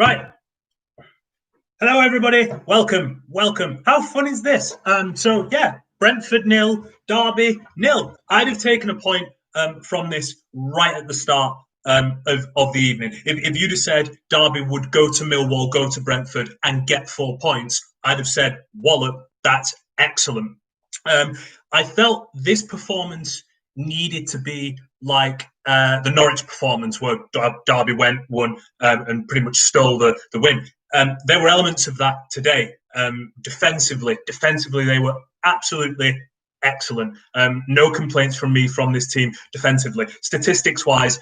Right. Hello, everybody. Welcome. How fun is this? Brentford 0, Derby 0. I'd have taken a point from this right at the start of the evening. If you'd have said Derby would go to Millwall, go to Brentford and get 4 points, I'd have said, wallop, that's excellent. I felt this performance needed to be like the Norwich performance where Derby won, and pretty much stole the win. There were elements of that today. Defensively, they were absolutely excellent. No complaints from me from this team defensively. Statistics-wise,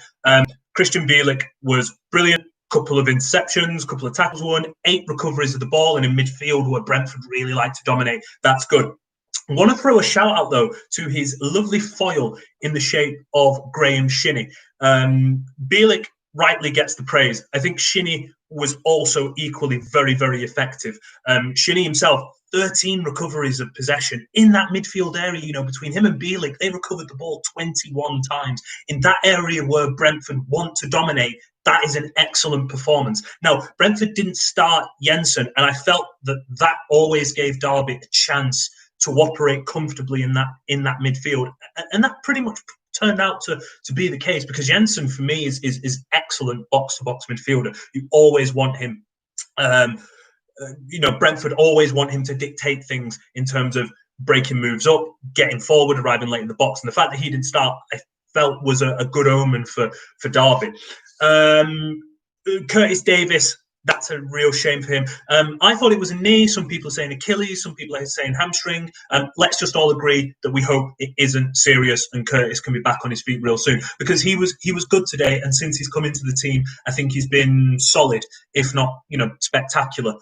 Christian Bielik was brilliant. Couple of interceptions, couple of tackles won, 8 recoveries of the ball, and in midfield where Brentford really like to dominate. That's good. I want to throw a shout out, though, to his lovely foil in the shape of Graham Shinnie. Bielik rightly gets the praise. I think Shinnie was also equally very, very effective. Shinnie himself, 13 recoveries of possession in that midfield area, between him and Bielik, they recovered the ball 21 times. In that area where Brentford want to dominate, that is an excellent performance. Now, Brentford didn't start Jensen, and I felt that always gave Derby a chance to operate comfortably in that midfield, and that pretty much turned out to be the case, because Jensen for me is excellent box to box midfielder. You always want him. Brentford always want him to dictate things in terms of breaking moves up, getting forward, arriving late in the box, and the fact that he didn't start, I felt was a good omen for Derby. Curtis Davis. That's a real shame for him. I thought it was a knee. Some people are saying Achilles. Some people are saying hamstring. Let's just all agree that we hope it isn't serious and Curtis can be back on his feet real soon, because he was good today. And since he's come into the team, I think he's been solid, if not spectacular.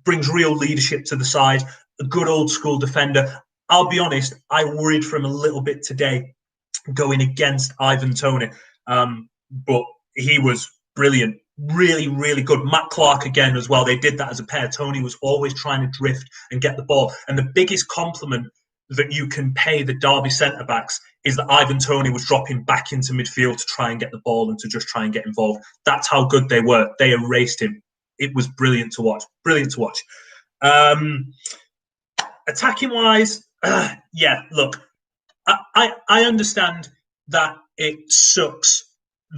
Brings real leadership to the side. A good old school defender. I'll be honest, I worried for him a little bit today going against Ivan Toney, but he was brilliant. Really, really good. Matt Clark again as well. They did that as a pair. Toney was always trying to drift and get the ball. And the biggest compliment that you can pay the Derby centre-backs is that Ivan Toney was dropping back into midfield to try and get the ball and to just try and get involved. That's how good they were. They erased him. It was brilliant to watch. Attacking-wise, look, I understand that it sucks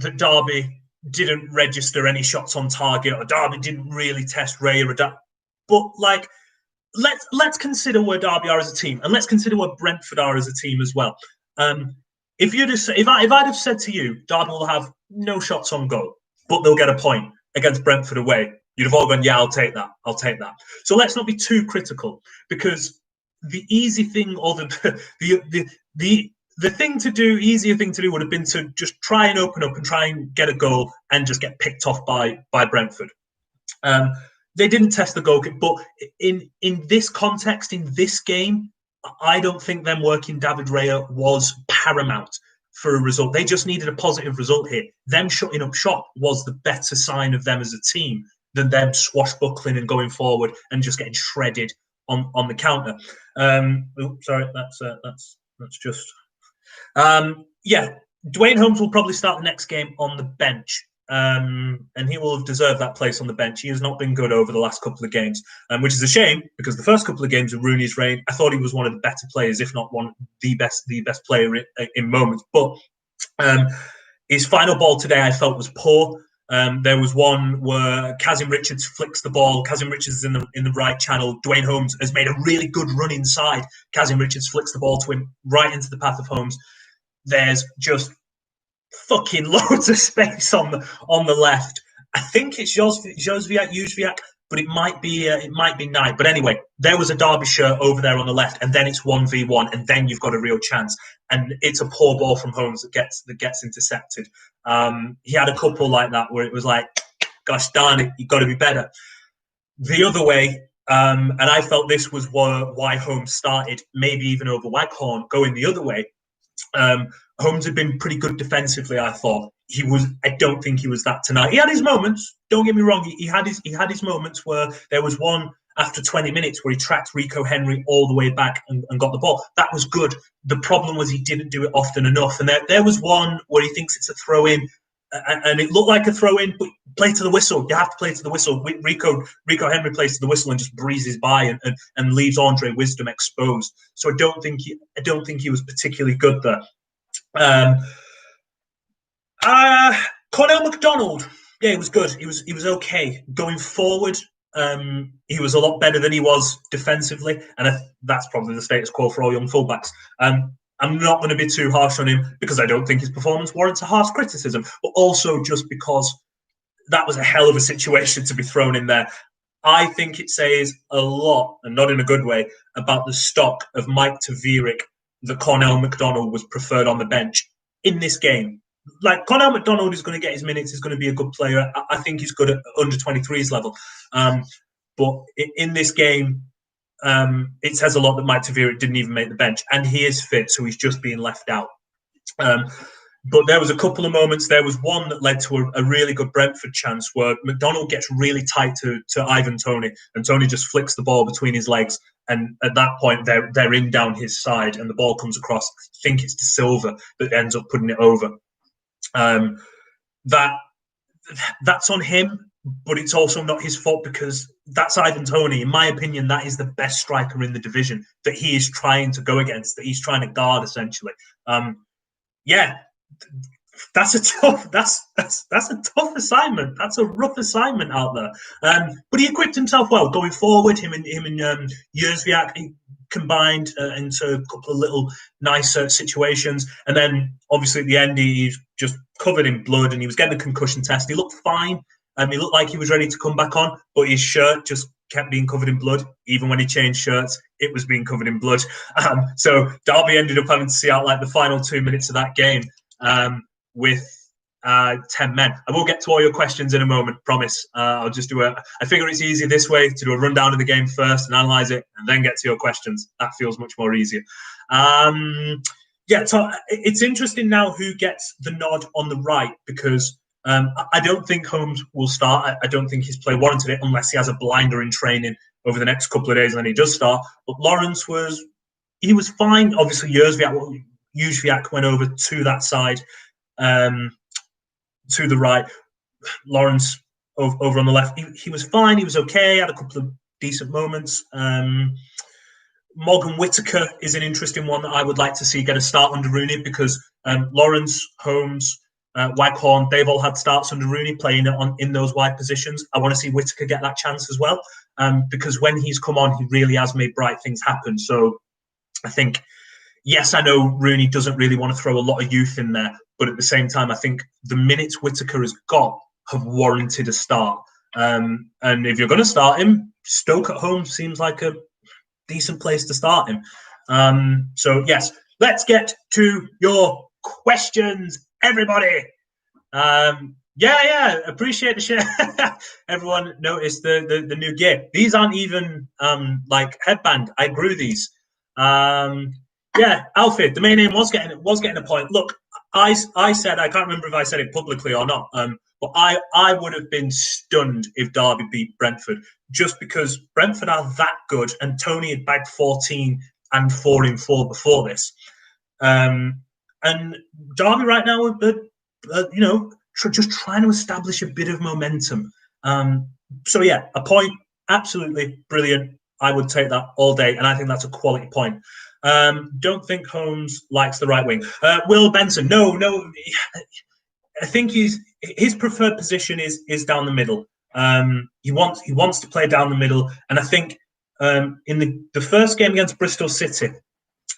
that Derby didn't register any shots on target, or Derby didn't really test Raya. But let's consider where Derby are as a team, and let's consider where Brentford are as a team as well. If I'd have said to you, Derby will have no shots on goal, but they'll get a point against Brentford away, you'd have all gone, yeah, I'll take that. So let's not be too critical, because the easy thing, or easier thing to do would have been to just try and open up and try and get a goal and just get picked off by Brentford. They didn't test the goal, but in this context, in this game, I don't think them working David Raya was paramount for a result. They just needed a positive result here. Them shutting up shop was the better sign of them as a team than them swashbuckling and going forward and just getting shredded on the counter. That's just... Dwayne Holmes will probably start the next game on the bench, and he will have deserved that place on the bench. He has not been good over the last couple of games, which is a shame, because the first couple of games of Rooney's reign, I thought he was one of the better players, if not the best player in moments. But his final ball today, I felt, was poor. There was one where Kazim Richards flicks the ball. Kazim Richards is in the right channel. Dwayne Holmes has made a really good run inside. Kazim Richards flicks the ball to him right into the path of Holmes. There's just fucking loads of space on the left. I think it's Jozwiak, but it might be Knight. But anyway, there was a Derby shirt over there on the left, and then it's 1v1, and then you've got a real chance. And it's a poor ball from Holmes that gets intercepted. He had a couple like that where it was like, gosh darn it, you've got to be better. The other way, and I felt this was why Holmes started, maybe even over Waghorn, going the other way. Holmes had been pretty good defensively, I thought. I don't think he was that tonight. He had his moments, don't get me wrong. He had his moments where there was one after 20 minutes where he tracked Rico Henry all the way back and got the ball. That was good. The problem was he didn't do it often enough. And there was one where he thinks it's a throw in, and it looked like a throw in, but play to the whistle. You have to play to the whistle. Rico Henry plays to the whistle and just breezes by and leaves Andre Wisdom exposed. So I don't think he was particularly good there. Cornell McDonald, yeah, he was good. He was okay going forward. He was a lot better than he was defensively, and that's probably the status quo for all young fullbacks. I'm not going to be too harsh on him because I don't think his performance warrants a harsh criticism, but also just because that was a hell of a situation to be thrown in there. I think it says a lot, and not in a good way, about the stock of Mike Tavierik that Cornell McDonald was preferred on the bench in this game. Like, Cornell McDonald is going to get his minutes, is going to be a good player. I think he's good at under 23s level. But in this game, it says a lot that Mike Tavierik didn't even make the bench, and he is fit, so he's just being left out. But there was a couple of moments. There was one that led to a really good Brentford chance where McDonald gets really tight to Ivan Toney, and Toney just flicks the ball between his legs. And at that point, they're in down his side, and the ball comes across. I think it's De Silva that ends up putting it over. That's on him. But it's also not his fault because that's Ivan Toney. In my opinion, that is the best striker in the division that he is trying to go against, that he's trying to guard, essentially. That's a tough assignment. That's a rough assignment out there. But he equipped himself well going forward. Him and Jozwiak combined into a couple of little nice situations, and then obviously at the end he's just covered in blood and he was getting a concussion test. He looked fine. He looked like he was ready to come back on, but his shirt just kept being covered in blood. Even when he changed shirts, it was being covered in blood. So Derby ended up having to see out like the final 2 minutes of that game with 10 men. I will get to all your questions in a moment, promise. I'll just do I figure it's easier this way to do a rundown of the game first and analyse it and then get to your questions. That feels much more easier. So it's interesting now who gets the nod on the right because I don't think Holmes will start. I don't think his play warranted it unless he has a blinder in training over the next couple of days and then he does start. But Lawrence was fine. Obviously, Jozwiak went over to that side, to the right. Lawrence over on the left. He was fine. He was okay. Had a couple of decent moments. Morgan Whittaker is an interesting one that I would like to see get a start under Rooney because Lawrence, Holmes, Waghorn, they've all had starts under Rooney playing in those wide positions. I want to see Whittaker get that chance as well because when he's come on, he really has made bright things happen. So I think, yes, I know Rooney doesn't really want to throw a lot of youth in there, but at the same time, I think the minutes Whittaker has got have warranted a start. And if you're going to start him, Stoke at home seems like a decent place to start him. So, yes, let's get to your questions, everybody. Appreciate the share. Everyone noticed the new gear. These aren't even like headband. I grew these. Alfie, the main name was getting a point. Look, I said, I can't remember if I said it publicly or not, but I would have been stunned if Derby beat Brentford just because Brentford are that good and Tony had bagged 14 and 4 in 4 before this. And Derby right now are just trying to establish a bit of momentum. A point, absolutely brilliant. I would take that all day, and I think that's a quality point. Don't think Holmes likes the right wing. Will Benson, no. I think his preferred position is down the middle. He wants to play down the middle, and I think in the first game against Bristol City,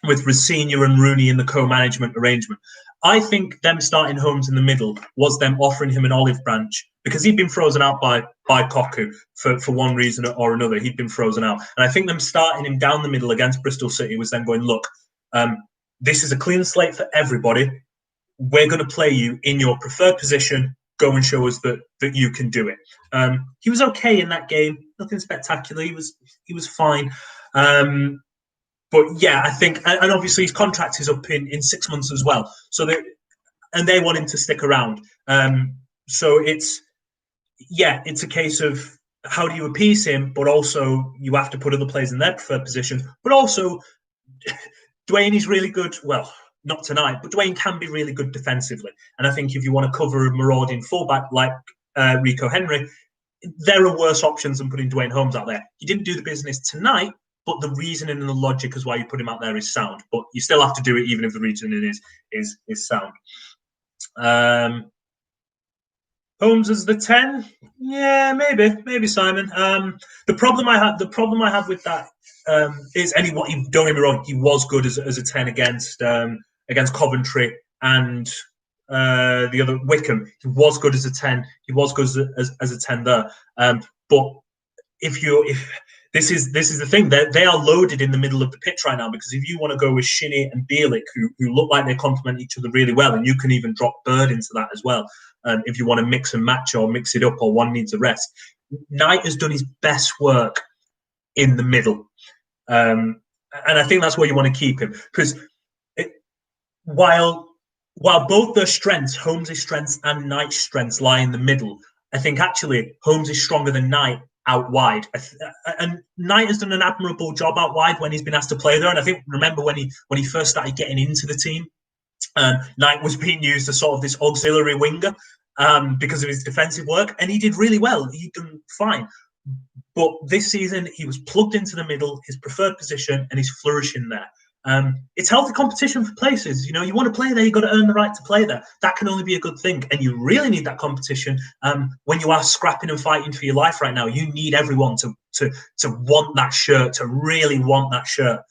with Rosenior and Rooney in the co-management arrangement, I think them starting Holmes in the middle was them offering him an olive branch because he'd been frozen out by Koku for one reason or another. He'd been frozen out. And I think them starting him down the middle against Bristol City was then going, look, this is a clean slate for everybody. We're going to play you in your preferred position. Go and show us that you can do it. He was okay in that game. Nothing spectacular. He was fine. But yeah, I think, and obviously his contract is up in 6 months as well. So they want him to stick around. So it's a case of how do you appease him, but also you have to put other players in their preferred position. But also, Dwayne is really good. Well, not tonight, but Dwayne can be really good defensively. And I think if you want to cover a marauding fullback like Rico Henry, there are worse options than putting Dwayne Holmes out there. He didn't do the business tonight, but the reasoning and the logic as why you put him out there is sound. But you still have to do it, even if the reasoning is sound. Holmes as the 10, yeah, maybe Simon. The problem I have with that is don't get me wrong, he was good as a 10 against Coventry and the other Wickham. He was good as a 10. He was good as a 10 there. But if this is the thing, they are loaded in the middle of the pitch right now, because if you want to go with Shinnie and Bielik, who look like they complement each other really well, and you can even drop Bird into that as well, if you want to mix and match or mix it up, or one needs a rest. Knight has done his best work in the middle, and I think that's where you want to keep him, because while both their strengths, Holmes' strengths and Knight's strengths, lie in the middle, I think actually Holmes is stronger than Knight out wide, and Knight has done an admirable job out wide when he's been asked to play there. And I think, remember when he first started getting into the team, Knight was being used as sort of this auxiliary winger because of his defensive work, and he did really well. He done fine. But this season, he was plugged into the middle, his preferred position, and he's flourishing there. It's healthy competition for places. You want to play there, you've got to earn the right to play there. That can only be a good thing. And you really need that competition when you are scrapping and fighting for your life right now. You need everyone to want that shirt, to really want that shirt.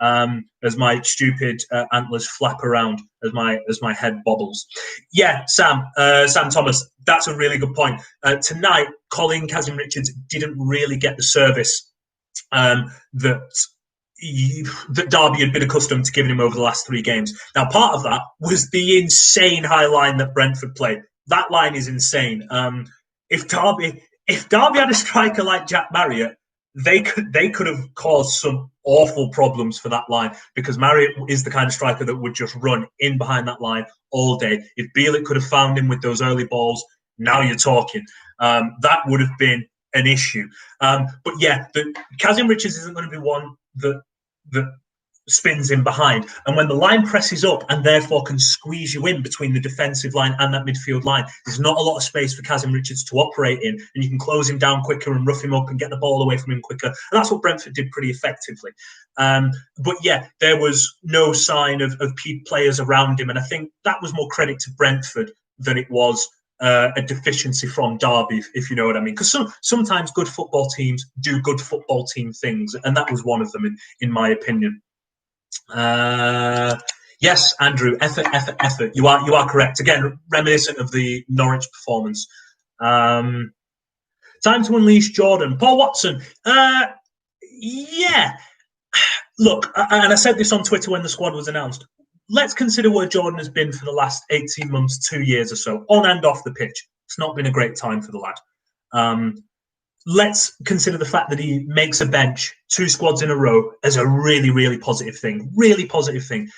As my stupid antlers flap around, as my head bobbles. Yeah, Sam Thomas, that's a really good point. Tonight, Colin Kazim-Richards didn't really get the service that Derby had been accustomed to giving him over the last 3 games. Now, part of that was the insane high line that Brentford played. That line is insane. If Derby had a striker like Jack Marriott, they could have caused some awful problems for that line, because Marriott is the kind of striker that would just run in behind that line all day. If Bielik could have found him with those early balls, now you're talking. That would have been an issue. But yeah, Kazim-Richards isn't going to be one that spins in behind, and when the line presses up and therefore can squeeze you in between the defensive line and that midfield line, there's not a lot of space for Kazim-Richards to operate in, and you can close him down quicker and rough him up and get the ball away from him quicker, and that's what Brentford did pretty effectively. But yeah, there was no sign of players around him, and I think that was more credit to Brentford than it was a deficiency from Derby, if you know what I mean. Because sometimes good football teams do good football team things, and that was one of them, in my opinion. Yes, Andrew, effort. You are correct. Again, reminiscent of the Norwich performance. Time to unleash Jordan. Paul Watson. Yeah. Look, and I said this on Twitter when the squad was announced. Let's consider where Jordan has been for the last 18 months, 2 years or so, on and off the pitch. It's not been a great time for the lad. Let's consider the fact that he makes a bench 2 squads in a row as a really, really positive thing. Really positive thing.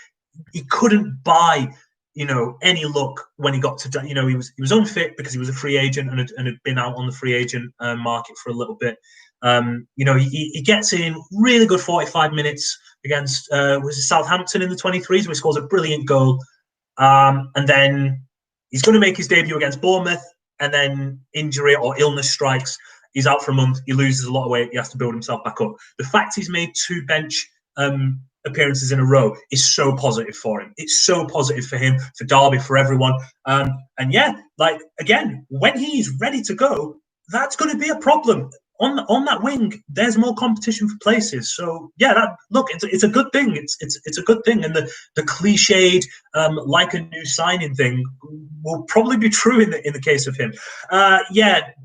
He couldn't buy, any luck when he got to, he was unfit because he was a free agent and had been out on the free agent market for a little bit. He gets in really good 45 minutes against Southampton in the 23s, where he scores a brilliant goal. And then he's going to make his debut against Bournemouth, and then injury or illness strikes. He's out for a month. He loses a lot of weight. He has to build himself back up. The fact he's made 2 bench appearances in a row is so positive for him. It's so positive for him, for Derby, for everyone. And yeah, again, when he's ready to go, that's going to be a problem. On that wing, there's more competition for places. So yeah, it's a good thing. It's a good thing, and the cliched like a new signing thing will probably be true in the case of him.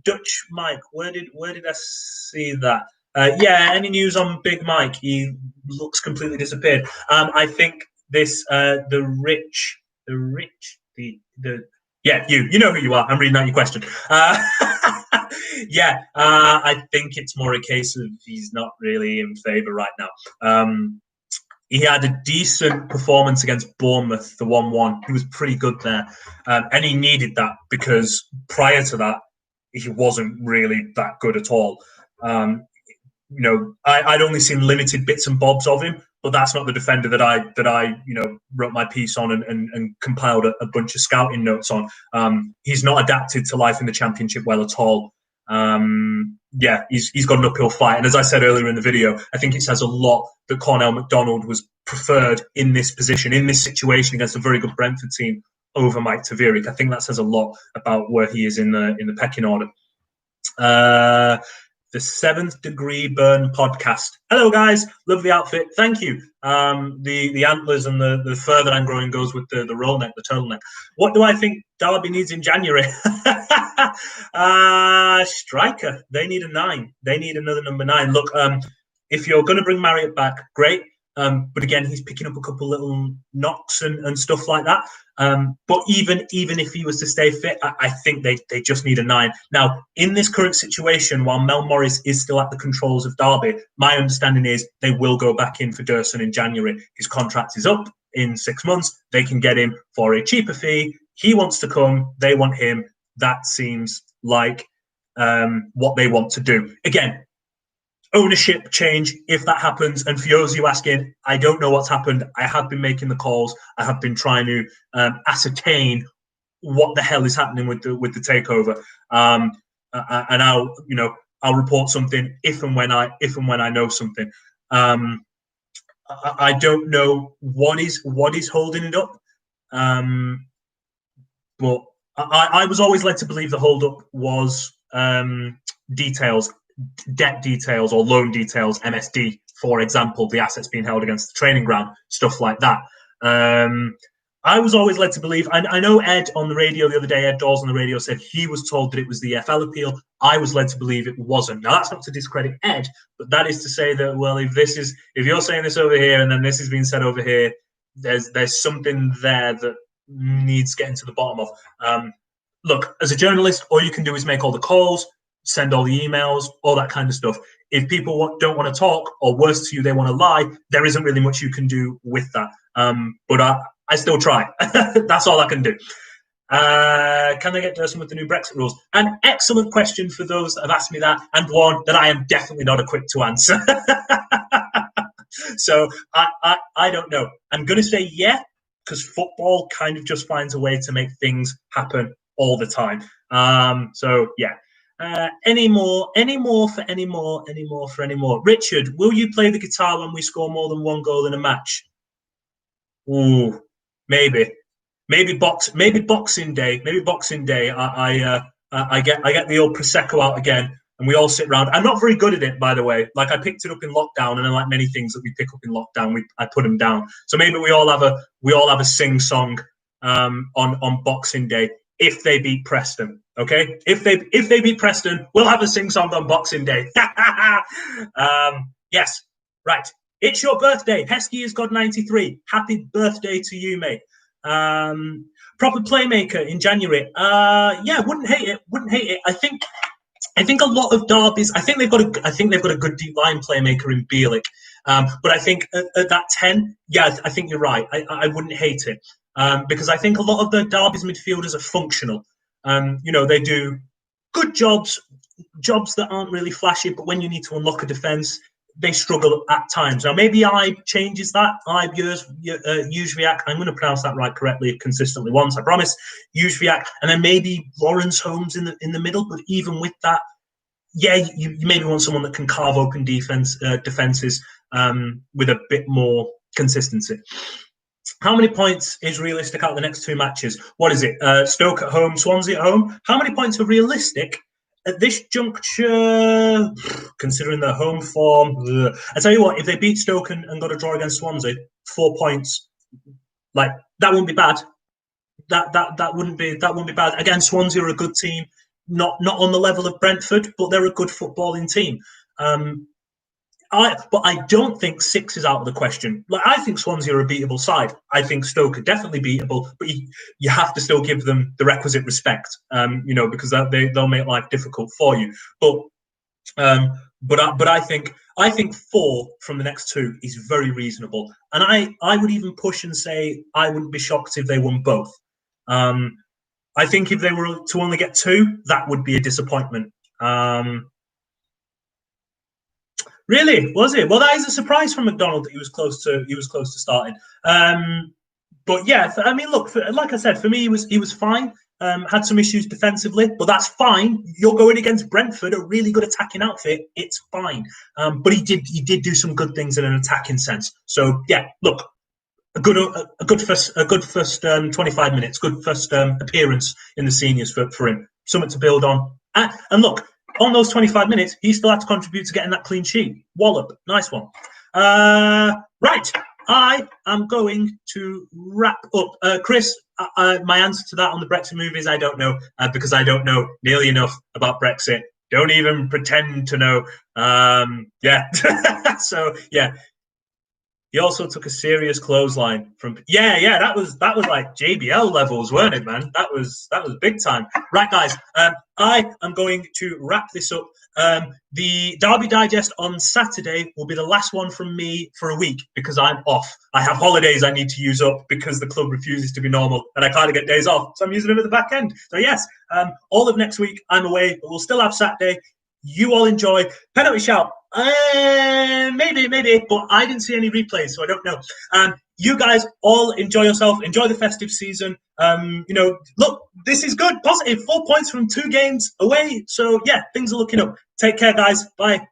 Dutch Mike, where did I see that? Any news on Big Mike? He looks completely disappeared. I think this you know who you are. I'm reading out your question. I think it's more a case of he's not really in favour right now. He had a decent performance against Bournemouth, the 1-1. He was pretty good there. And he needed that, because prior to that, he wasn't really that good at all. I'd only seen limited bits and bobs of him, but that's not the defender that I wrote my piece on and compiled a bunch of scouting notes on. He's not adapted to life in the Championship well at all. He's got an uphill fight, and as I said earlier in the video, I think it says a lot that Cornell McDonald was preferred in this position, in this situation against a very good Brentford team over Mike Tavierik. I think that says a lot about where he is in the pecking order. The Seventh Degree Burn podcast. Hello, guys. Love the outfit. Thank you. The antlers and the further I'm growing goes with the roll neck, the turtleneck. What do I think Derby needs in January? Striker. They need a 9. They need another number 9. Look, if you're going to bring Marriott back, great. But again, he's picking up a couple little knocks and stuff like that. But even if he was to stay fit, I think they just need a 9. Now, in this current situation, while Mel Morris is still at the controls of Derby, my understanding is they will go back in for Dursun in January. His contract is up in 6 months. They can get him for a cheaper fee. He wants to come. They want him. That seems like what they want to do. Again, ownership change, if that happens. And for those of you asking, I don't know what's happened. I have been making the calls. I have been trying to ascertain what the hell is happening with the takeover. And I'll report something if and when I know something. I don't know what is holding it up. But I was always led to believe the hold up was details. Debt details or loan details, MSD, for example, the assets being held against the training ground, stuff like that. I was always led to believe, I know Ed on the radio the other day, Ed Dawes on the radio said he was told that it was the EFL appeal. I was led to believe it wasn't. Now, that's not to discredit Ed, but that is to say that, well, if you're saying this over here and then this is being said over here, there's something there that needs getting to the bottom of. Look, as a journalist, all you can do is make all the calls, send all the emails, all that kind of stuff. If people don't want to talk, or worse to you, they want to lie, there isn't really much you can do with that. But I still try. That's all I can do. Can they get Dursun with the new Brexit rules? An excellent question for those that have asked me that, and one that I am definitely not equipped to answer. So I don't know. I'm going to say yeah, because football kind of just finds a way to make things happen all the time. So yeah. Any more? Richard, will you play the guitar when we score more than one goal in a match? Ooh, maybe Boxing Day. I get the old prosecco out again, and we all sit around. I'm not very good at it, by the way. Like, I picked it up in lockdown, and then, like many things that we pick up in lockdown, I put them down. So maybe we all have a sing song on Boxing Day if they beat Preston. Okay, if they beat Preston, we'll have a sing song on Boxing Day. Yes, right. It's your birthday. Heskey has got 93. Happy birthday to you, mate. Proper playmaker in January. Yeah, wouldn't hate it. I think a lot of derbies. I think they've got a good deep line playmaker in Bielik. But I think at that 10, yeah, I think you're right. I wouldn't hate it because I think a lot of the derbies midfielders are functional. They do good jobs that aren't really flashy, but when you need to unlock a defence, they struggle at times. Now, maybe Ibe changes that. Ibe Jozwiak, I'm going to pronounce that right correctly consistently once, I promise. Jozwiak, and then maybe Lawrence Holmes in the middle. But even with that, yeah, you maybe want someone that can carve open defenses with a bit more consistency. How many points is realistic out of the next 2 matches? What is it? Stoke at home, Swansea at home. How many points are realistic at this juncture, considering their home form? I tell you what, if they beat Stoke and got a draw against Swansea, 4 points, like, that wouldn't be bad. That wouldn't be bad. Again, Swansea are a good team, not on the level of Brentford, but they're a good footballing team. But I don't think 6 is out of the question. Like, I think Swansea are a beatable side. I think Stoke are definitely beatable, but you have to still give them the requisite respect, because they'll make life difficult for you. But I think 4 from the next 2 is very reasonable, and I would even push and say I wouldn't be shocked if they won both. I think if they were to only get 2, that would be a disappointment. Really? Was it? Well, that is a surprise from McDonald that he was close to starting. But yeah, I mean, look, like I said, for me, he was fine. Had some issues defensively, but that's fine. You're going against Brentford, a really good attacking outfit. It's fine. But he did do some good things in an attacking sense. So yeah, look, a good first 25 minutes, good first appearance in the seniors for him. Something to build on. And look, on those 25 minutes, he still had to contribute to getting that clean sheet. Wallop, nice one. Right, I am going to wrap up. Chris, my answer to that on the Brexit move is I don't know, because I don't know nearly enough about Brexit. Don't even pretend to know. Yeah. So yeah, he also took a serious clothesline from that was like JBL levels, weren't it, man? That was big time. Right, guys, I am going to wrap this up. The Derby Digest on Saturday will be the last one from me for a week because I'm off. I have holidays I need to use up because the club refuses to be normal and I can't get days off, so I'm using them at the back end. So yes, all of next week I'm away, but we'll still have Saturday. You all enjoy. Penalty shout. Maybe, but I didn't see any replays, so I don't know. You guys all enjoy yourself. Enjoy the festive season. Look, this is good. Positive. 4 points from 2 games away. So, yeah, things are looking up. Take care, guys. Bye.